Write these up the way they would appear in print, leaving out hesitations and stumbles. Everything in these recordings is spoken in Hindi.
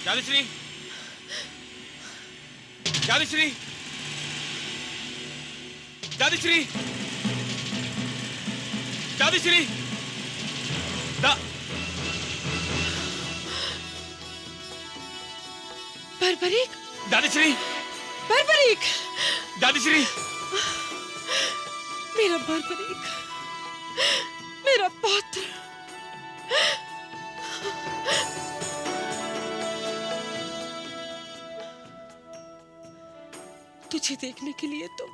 दादीश्री, दादीश्री, दादीश्री, दादीश्री, बर्बरीक, दादीश्री, बर्बरीक, दादीश्री, मेरा बर्बरीक, मेरा पुत्र। तुझे देखने के लिए तो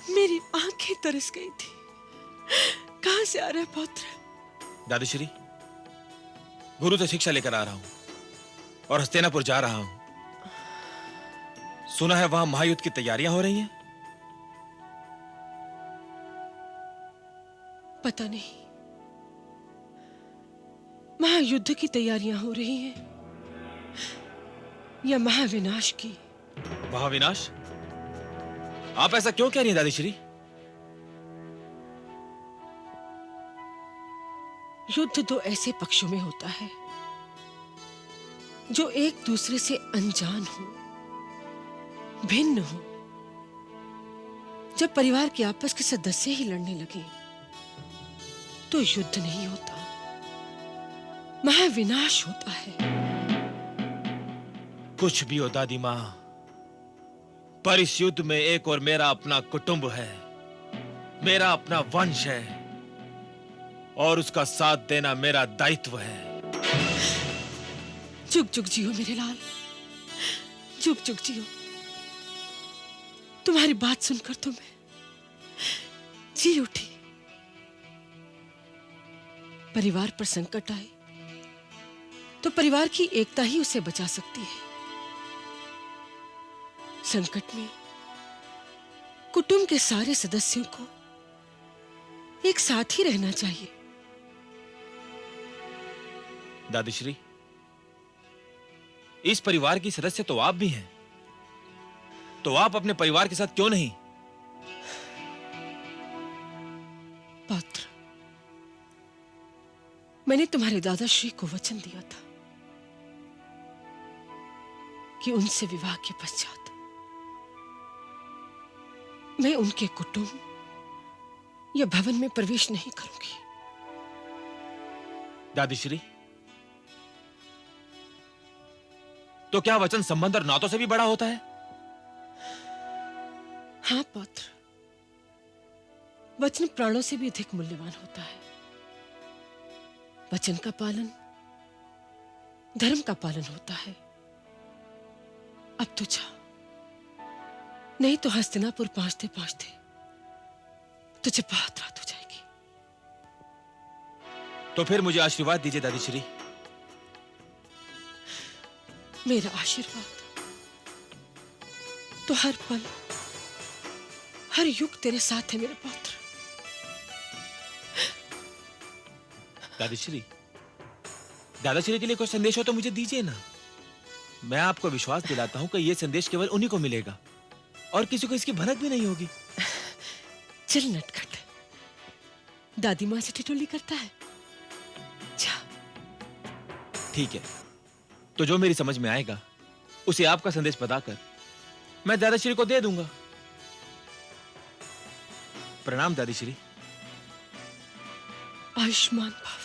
मेरी आंखें तरस गई थी। कहां से आ रहा है पुत्र? दादीश्री, गुरु से शिक्षा लेकर आ रहा हूं और हस्तिनापुर जा रहा हूं। सुना है वहां महायुद्ध की तैयारियां हो रही हैं। पता नहीं, महायुद्ध की तैयारियां हो रही हैं या महाविनाश की। महाविनाश? आप ऐसा क्यों कह रही हैं दादीश्री? युद्ध तो ऐसे पक्षों में होता है जो एक दूसरे से अनजान हो, भिन्न हो। जब परिवार के आपस के सदस्य ही लड़ने लगे तो युद्ध नहीं होता, महाविनाश होता है। कुछ भी हो दादी मां, पर इस युद्ध में एक और मेरा अपना कुटुंब है, मेरा अपना वंश है और उसका साथ देना मेरा दायित्व है। जुग जुग जियो मेरे लाल, जुग जुग जियो। तुम्हारी बात सुनकर तो मैं जी उठी। परिवार पर संकट आए तो परिवार की एकता ही उसे बचा सकती है। संकट में कुटुंब के सारे सदस्यों को एक साथ ही रहना चाहिए। दादीश्री, इस परिवार की सदस्य तो आप भी हैं, तो आप अपने परिवार के साथ क्यों नहीं? पुत्र, मैंने तुम्हारे दादाश्री को वचन दिया था कि उनसे विवाह के पश्चात मैं उनके कुटुंब या भवन में प्रवेश नहीं करूंगी। दादीश्री, तो क्या वचन संबंध और नातों से भी बड़ा होता है? हाँ पुत्र, वचन प्राणों से भी अधिक मूल्यवान होता है। वचन का पालन धर्म का पालन होता है। अब तो जा, नहीं तो हस्तिनापुर पहुंचते पहुंचते तुझे बहुत रात हो जाएगी। तो फिर मुझे आशीर्वाद दीजिए दादीश्री। मेरा आशीर्वाद तो हर पल हर युग तेरे साथ है मेरे पुत्र। दादीश्री, दादाश्री के लिए कोई संदेश हो तो मुझे दीजिए ना। मैं आपको विश्वास दिलाता हूं कि यह संदेश केवल उन्हीं को मिलेगा और किसी को इसकी भनक भी नहीं होगी। चल नटखट, दादी मां से ठिठोली करता है। जा। ठीक है, तो जो मेरी समझ में आएगा उसे आपका संदेश बताकर मैं दादाश्री को दे दूंगा। प्रणाम दादीश्री। आयुष्मान भव।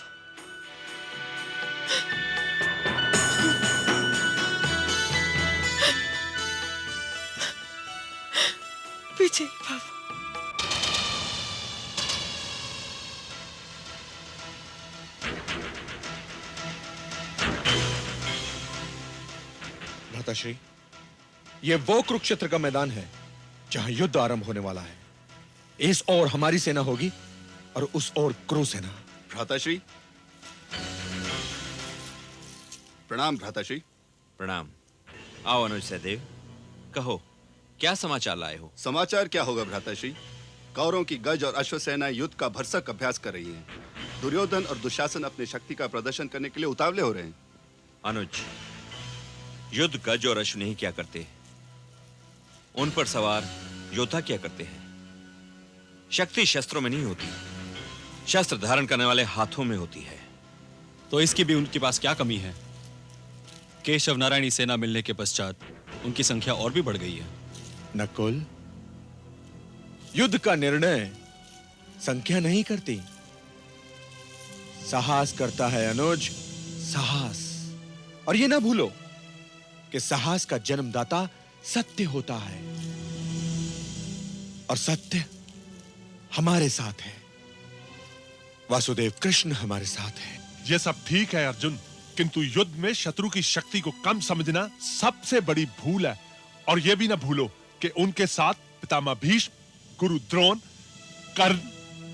विजय भव। भ्राताश्री, यह वो कुरुक्षेत्र का मैदान है जहां युद्ध आरंभ होने वाला है। इस ओर हमारी सेना होगी और उस ओर क्रू सेना। भ्राताश्री, प्रणाम भ्राताश्री। प्रणाम। आओ अनुज सहदेव, कहो क्या समाचार लाए हो? समाचार क्या होगा भ्राताश्री, कौरवों की गज और अश्वसेना युद्ध का भरसक अभ्यास कर रही है। दुर्योधन और दुशासन अपनी शक्ति का प्रदर्शन करने के लिए उतावले हो रहे हैं। अनुज, युद्ध गज और अश्व नहीं क्या करते, उन पर सवार योद्धा क्या करते हैं। शक्ति शस्त्रों में नहीं होती, शस्त्र धारण करने वाले हाथों में होती है। तो इसकी भी उनके पास क्या कमी है? केशव नारायणी सेना मिलने के पश्चात उनकी संख्या और भी बढ़ गई है। नकुल, युद्ध का निर्णय संख्या नहीं करती, साहस करता है अनुज, साहस। और ये ना भूलो कि साहस का जन्मदाता सत्य होता है, और सत्य हमारे साथ है। वासुदेव कृष्ण हमारे साथ है। ये सब ठीक है अर्जुन, किंतु युद्ध में शत्रु की शक्ति को कम समझना सबसे बड़ी भूल है। और यह भी ना भूलो कि उनके साथ पितामह भीष्म, गुरु द्रोण, कर्ण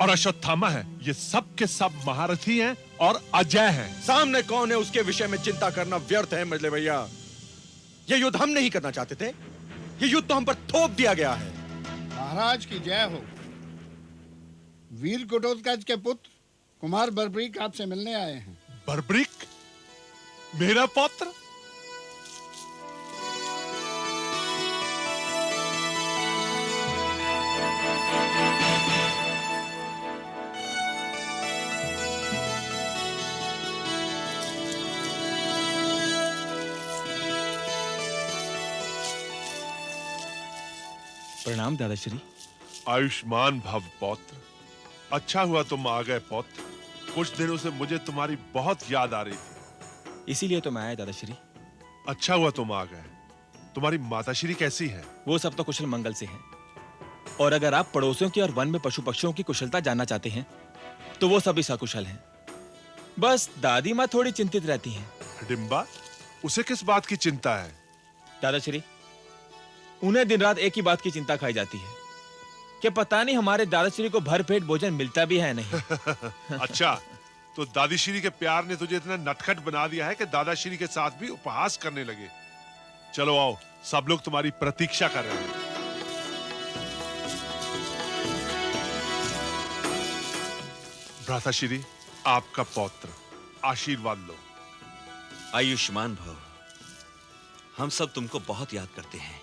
और अश्वत्थामा है। ये सब के सब महारथी हैं और अजय हैं। सामने कौन है उसके विषय में चिंता करना व्यर्थ है मजले भैया। ये युद्ध हम नहीं करना चाहते थे, ये युद्ध तो हम पर थोप दिया गया है। महाराज की जय हो। वीर घटोत्कच के पुत्र कुमार बर्बरीक आपसे मिलने आए हैं। बर्बरीक, मेरा पुत्र? प्रणाम दादाश्री। आयुष्मान भव पौत्र। अच्छा हुआ तुम आ गए पौत्र। कुछ दिनों से मुझे तुम्हारी बहुत याद आ रही थी। इसीलिए तो मैं आया दादाश्री। अच्छा हुआ तुम आ गए। तुम्हारी माताश्री कैसी है? वो सब तो कुशल मंगल से हैं। और अगर आप पड़ोसियों की और वन में पशु पक्षियों की कुशलता जानना चाहते हैं तो वो सभी सकुशल हैं। बस दादी माँ थोड़ी चिंतित रहती हैं। डिम्बा, उसे किस बात की चिंता है? दादाश्री, उन्हें दिन रात एक ही बात की चिंता खाई जाती है कि पता नहीं हमारे दादाश्री को भरपेट भोजन मिलता भी है नहीं। अच्छा, तो दादीश्री के प्यार ने तुझे इतना नटखट बना दिया है कि दादाश्री के साथ भी उपहास करने लगे। चलो आओ, सब लोग तुम्हारी प्रतीक्षा कर रहे हैं। भ्राताश्री, आपका पौत्र, आशीर्वाद लो। आयुष्मान भव। हम सब तुमको बहुत याद करते हैं।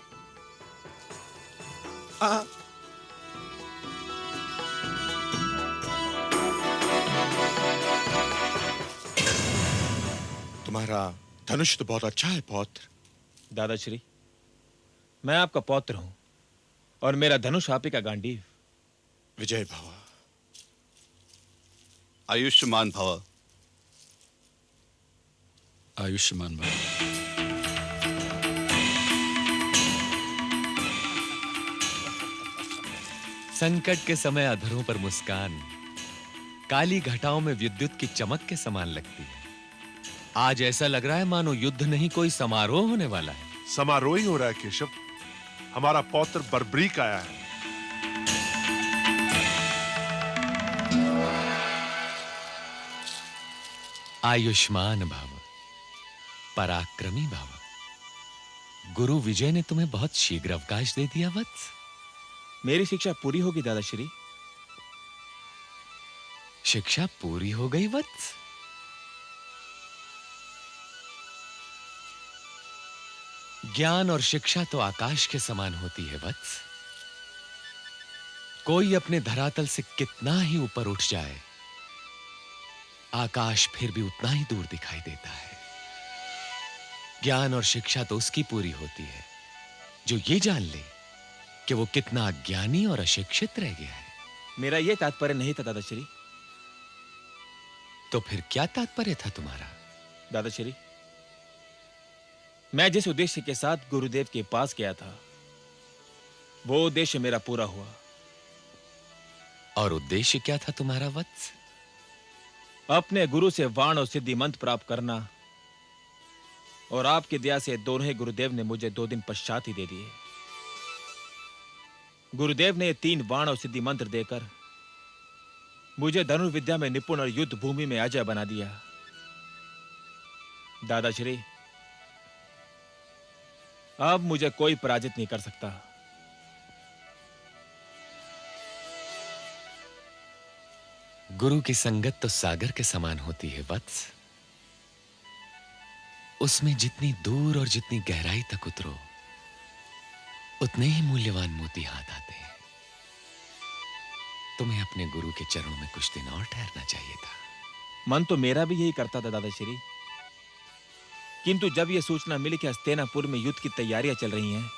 तुम्हारा धनुष तो बहुत अच्छा है पौत्र। दादाश्री, मैं आपका पौत्र हूं और मेरा धनुष आप ही का गांडीव। विजय भव। आयुष्मान भव। आयुष्मान भव। संकट के समय अधरों पर मुस्कान काली घटाओं में विद्युत की चमक के समान लगती है। आज ऐसा लग रहा है मानो युद्ध नहीं कोई समारोह होने वाला है। समारोह ही हो रहा है केशव। हमारा पौत्र बर्बरीक आया है। आयुष्मान भव, पराक्रमी भव। गुरु विजय ने तुम्हें बहुत शीघ्र अवकाश दे दिया वत्स। मेरी शिक्षा पूरी होगी दादाश्री। शिक्षा पूरी हो गई वत्स? ज्ञान और शिक्षा तो आकाश के समान होती है वत्स। कोई अपने धरातल से कितना ही ऊपर उठ जाए, आकाश फिर भी उतना ही दूर दिखाई देता है। ज्ञान और शिक्षा तो उसकी पूरी होती है जो ये जान ले कि वो कितना अज्ञानी और अशिक्षित रह गया है। मेरा यह तात्पर्य नहीं था दादाश्री। तो फिर क्या तात्पर्य था तुम्हारा? दादाश्री, मैं जिस उद्देश्य के साथ गुरुदेव के पास गया था वो उद्देश्य मेरा पूरा हुआ। और उद्देश्य क्या था तुम्हारा वत्स? अपने गुरु से वाण और सिद्धि मंत्र प्राप्त करना, और आपकी दया से दोनों ही गुरुदेव ने मुझे 2 दिन पश्चात ही दे दिए। गुरुदेव ने 3 वाण और सिद्धि मंत्र देकर मुझे धनुर्विद्या में निपुण और युद्ध भूमि में अजय बना दिया। दादाश्री, अब मुझे कोई पराजित नहीं कर सकता। गुरु की संगत तो सागर के समान होती है वत्स। उसमें जितनी दूर और जितनी गहराई तक उतरो उतने ही मूल्यवान मोती हाथ आते हैं। तुम्हें अपने गुरु के चरणों में कुछ दिन और ठहरना चाहिए था। मन तो मेरा भी यही करता था दादाश्री, किंतु जब यह सूचना मिली कि हस्तिनापुर में युद्ध की तैयारियां चल रही हैं,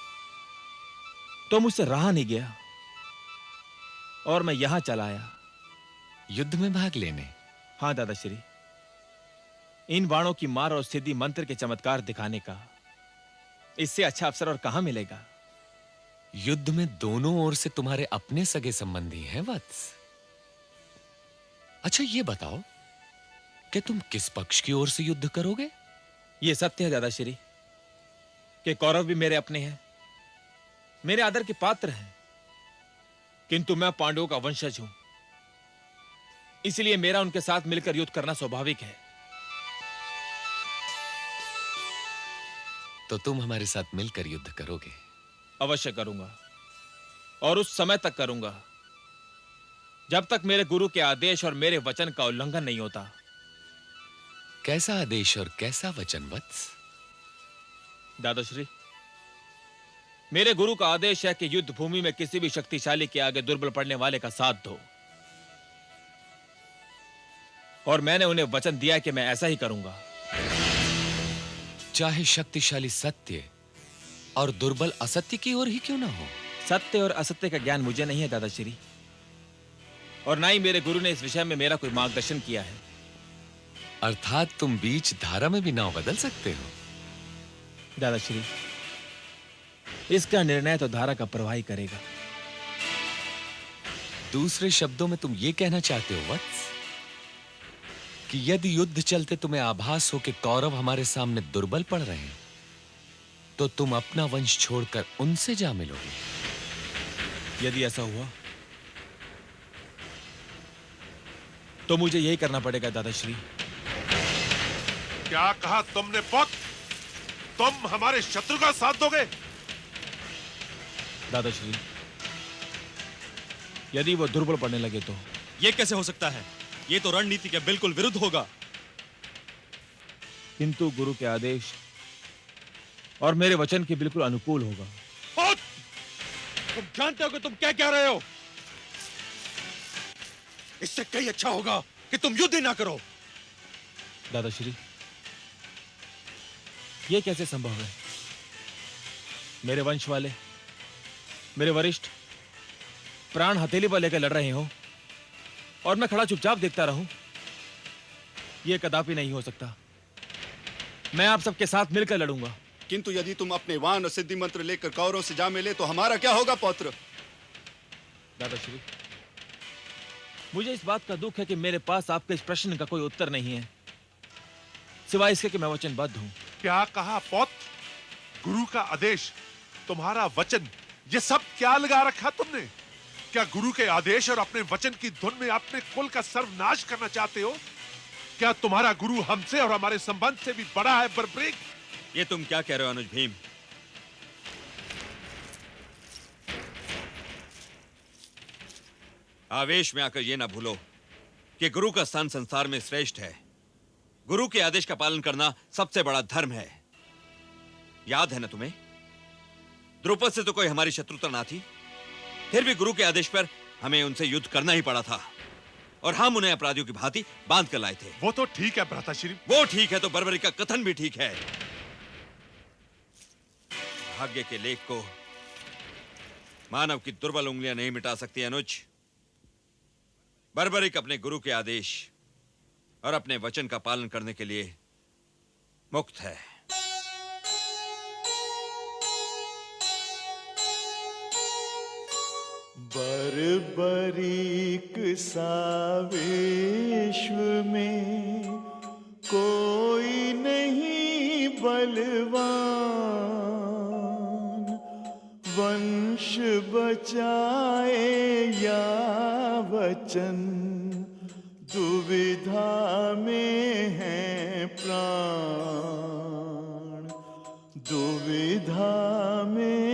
तो मुझसे रहा नहीं गया और मैं यहां चला आया। युद्ध में भाग लेने? हाँ दादाश्री, इन बाणों की मार और सिद्धि मंत्र के चमत्कार दिखाने का इससे अच्छा अवसर और कहां मिलेगा। युद्ध में दोनों ओर से तुम्हारे अपने सगे संबंधी हैं वत्स। अच्छा ये बताओ कि तुम किस पक्ष की ओर से युद्ध करोगे? यह सत्य है दादाश्री कि कौरव भी मेरे अपने हैं, मेरे आदर के पात्र हैं, किंतु मैं पांडवों का वंशज हूं, इसलिए मेरा उनके साथ मिलकर युद्ध करना स्वाभाविक है। तो तुम हमारे साथ मिलकर युद्ध करोगे? अवश्य करूंगा, और उस समय तक करूंगा जब तक मेरे गुरु के आदेश और मेरे वचन का उल्लंघन नहीं होता। कैसा आदेश और कैसा वचन वत्स? दादाश्री, मेरे गुरु का आदेश है कि युद्ध भूमि में किसी भी शक्तिशाली के आगे दुर्बल पड़ने वाले का साथ दो, और मैंने उन्हें वचन दिया कि मैं ऐसा ही करूंगा। चाहे शक्तिशाली सत्य और दुर्बल असत्य की ओर ही क्यों ना हो। सत्य और असत्य का ज्ञान मुझे नहीं है दादाश्री, और ना ही मेरे गुरु ने इस विषय में मेरा कोई मार्गदर्शन किया है। अर्थात तुम बीच धारा में भी नाव बदल सकते हो। दादाश्री, इसका निर्णय तो धारा का प्रवाह ही करेगा। दूसरे शब्दों में तुम ये कहना चाहते हो वत्स कि यदि युद्ध चलते तुम्हें आभास हो कि कौरव हमारे सामने दुर्बल पड़ रहे हैं, तो तुम अपना वंश छोड़कर उनसे जा मिलोगे। यदि ऐसा हुआ तो मुझे यही करना पड़ेगा दादाश्री। क्या कहा तुमने पुत्र? तुम हमारे शत्रु का साथ दोगे? दादाश्री, यदि वो दुर्बल पड़ने लगे तो? यह कैसे हो सकता है? यह तो रणनीति के बिल्कुल विरुद्ध होगा। किंतु गुरु के आदेश और मेरे वचन के बिल्कुल अनुकूल होगा। तुम जानते हो कि तुम क्या कह रहे हो? इससे कहीं अच्छा होगा कि तुम युद्ध ही ना करो। दादाश्री, यह कैसे संभव है? मेरे वंश वाले, मेरे वरिष्ठ प्राण हथेली पर लेकर लड़ रहे हो और मैं खड़ा चुपचाप देखता रहूं? यह कदापि नहीं हो सकता। मैं आप सबके साथ मिलकर लड़ूंगा। किंतु यदि तुम अपने वान और सिद्धि मंत्र लेकर कौरवों से जा मिले तो हमारा क्या होगा पौत्र? दादाश्री, मुझे इस बात का दुख है कि मेरे पास आपके इस प्रश्न का कोई उत्तर नहीं है, सिवाय इसके कि मैं वचनबद्ध हूं। क्या कहा पौत्र? गुरु का आदेश, तुम्हारा वचन, ये सब क्या लगा रखा तुमने? क्या गुरु के आदेश और अपने वचन की धुन में अपने कुल का सर्वनाश करना चाहते हो? क्या तुम्हारा गुरु हमसे और हमारे संबंध से भी बड़ा है बर्बरीक? ये तुम क्या कह रहे हो अनुज भीम? आवेश में आकर यह ना भूलो कि गुरु का स्थान संसार में श्रेष्ठ है। गुरु के आदेश का पालन करना सबसे बड़ा धर्म है। याद है ना तुम्हें, द्रुपद से तो कोई हमारी शत्रुता ना थी, फिर भी गुरु के आदेश पर हमें उनसे युद्ध करना ही पड़ा था, और हम उन्हें अपराधियों की भांति बांध कर लाए थे। वो तो ठीक है भ्राताश्री। वो ठीक है तो बर्बरी का कथन भी ठीक है। भाग्य के लेख को मानव की दुर्बल उंगलियां नहीं मिटा सकती अनुज। बर्बरिक अपने गुरु के आदेश और अपने वचन का पालन करने के लिए मुक्त है। बर्बरीक सा विश्व में कोई नहीं बलवान, वंश बचाए या वचन, दुविधा में है प्राण, दुविधा में